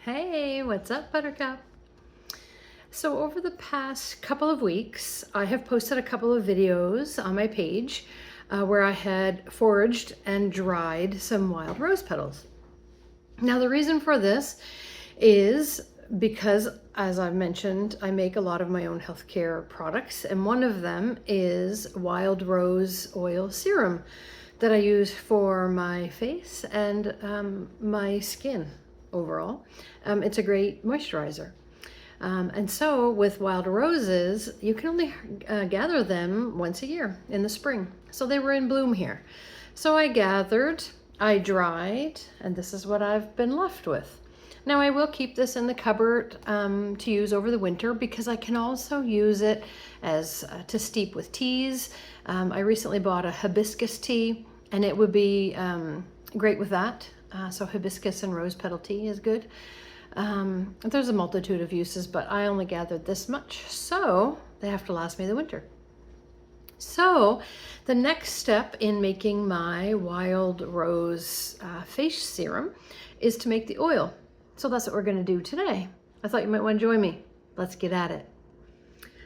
Hey, what's up, Buttercup? So over the past couple of weeks, I have posted a couple of videos on my page where I had foraged and dried some wild rose petals. Now the reason for this is because, as I've mentioned, I make a lot of my own healthcare products, and one of them is Wild Rose Oil Serum that I use for my face and my skin overall. It's a great moisturizer. And so with wild roses, you can only gather them once a year in the spring. So they were in bloom here. So I gathered, I dried, and this is what I've been left with. Now I will keep this in the cupboard to use over the winter because I can also use it as to steep with teas. I recently bought a hibiscus tea and it would be great with that. So hibiscus and rose petal tea is good. There's a multitude of uses, but I only gathered this much, so they have to last me the winter. So the next step in making my Wild Rose Face Serum is to make the oil. So that's what we're going to do today. I thought you might want to join me. Let's get at it.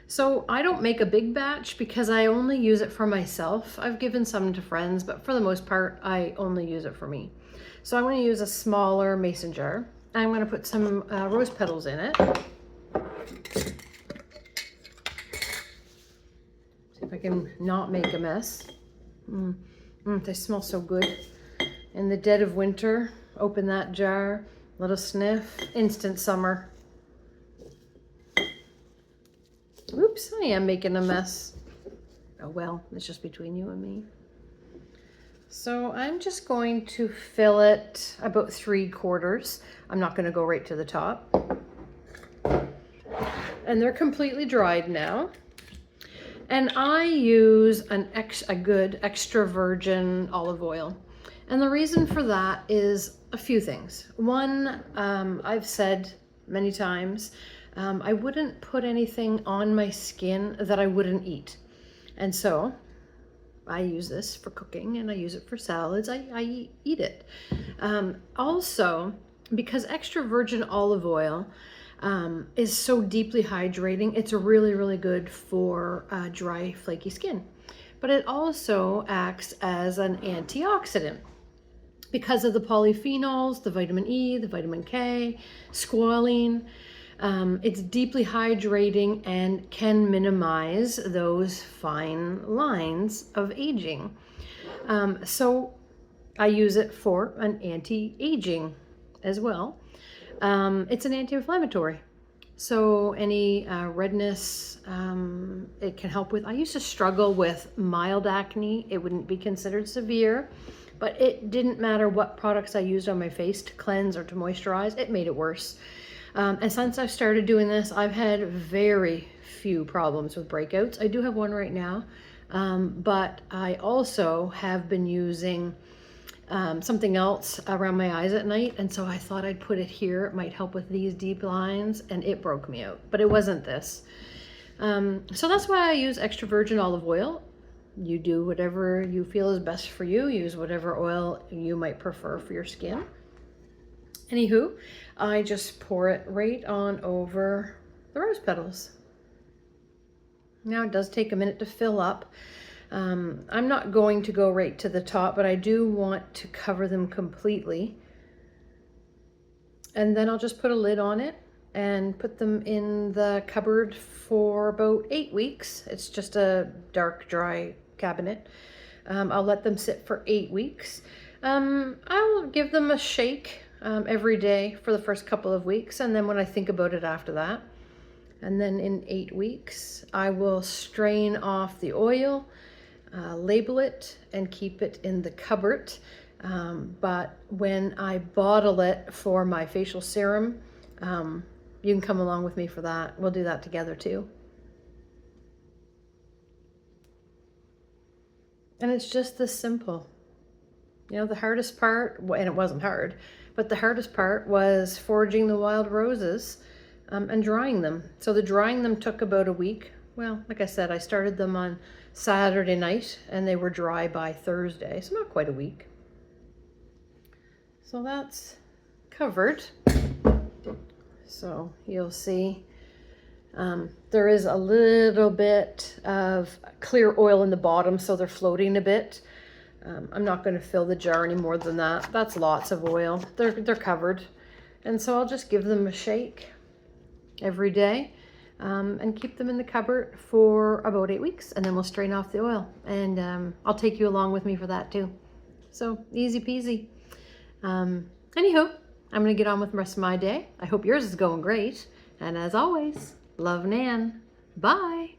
So I don't make a big batch because I only use it for myself. I've given some to friends, but for the most part, I only use it for me. So I'm going to use a smaller mason jar. I'm going to put some rose petals in it. See if I can not make a mess. They smell so good. In the dead of winter, open that jar, little sniff, instant summer. Oops, I am making a mess. Oh well, it's just between you and me. So I'm just going to fill it about 3/4. I'm not going to go right to the top. And they're completely dried now. And I use a good extra virgin olive oil. And the reason for that is a few things. One, I've said many times, I wouldn't put anything on my skin that I wouldn't eat. And so I use this for cooking and I use it for salads. I eat it. Also, because extra virgin olive oil is so deeply hydrating, it's really, really good for dry, flaky skin. But it also acts as an antioxidant because of the polyphenols, the vitamin E, the vitamin K, squalene. It's deeply hydrating and can minimize those fine lines of aging. So I use it for an anti-aging as well. It's an anti-inflammatory. So any redness, it can help with. I used to struggle with mild acne. It wouldn't be considered severe, but it didn't matter what products I used on my face to cleanse or to moisturize. It made it worse. And since I've started doing this, I've had very few problems with breakouts. I do have one right now, but I also have been using something else around my eyes at night, and so I thought I'd put it here. It might help with these deep lines, and it broke me out, but it wasn't this. So that's why I use extra virgin olive oil. You do whatever you feel is best for you. Use whatever oil you might prefer for your skin. Anywho, I just pour it right on over the rose petals. Now it does take a minute to fill up. I'm not going to go right to the top, but I do want to cover them completely. And then I'll just put a lid on it and put them in the cupboard for about 8 weeks. It's just a dark, dry cabinet. I'll let them sit for 8 weeks. I'll give them a shake every day for the first couple of weeks, and then when I think about it after that, and then in 8 weeks I will strain off the oil, label it, and keep it in the cupboard. But when I bottle it for my facial serum, you can come along with me for that. We'll do that together too. And it's just this simple. You know, the hardest part, and it wasn't hard, but the hardest part was foraging the wild roses and drying them. So the drying them took about a week. Well, like I said, I started them on Saturday night and they were dry by Thursday, so not quite a week. So that's covered. So you'll see there is a little bit of clear oil in the bottom, so they're floating a bit. I'm not going to fill the jar any more than that. That's lots of oil. They're covered. And so I'll just give them a shake every day and keep them in the cupboard for about 8 weeks, and then we'll strain off the oil. And I'll take you along with me for that too. So easy peasy. Anywho, I'm going to get on with the rest of my day. I hope yours is going great. And as always, love, Nan. Bye.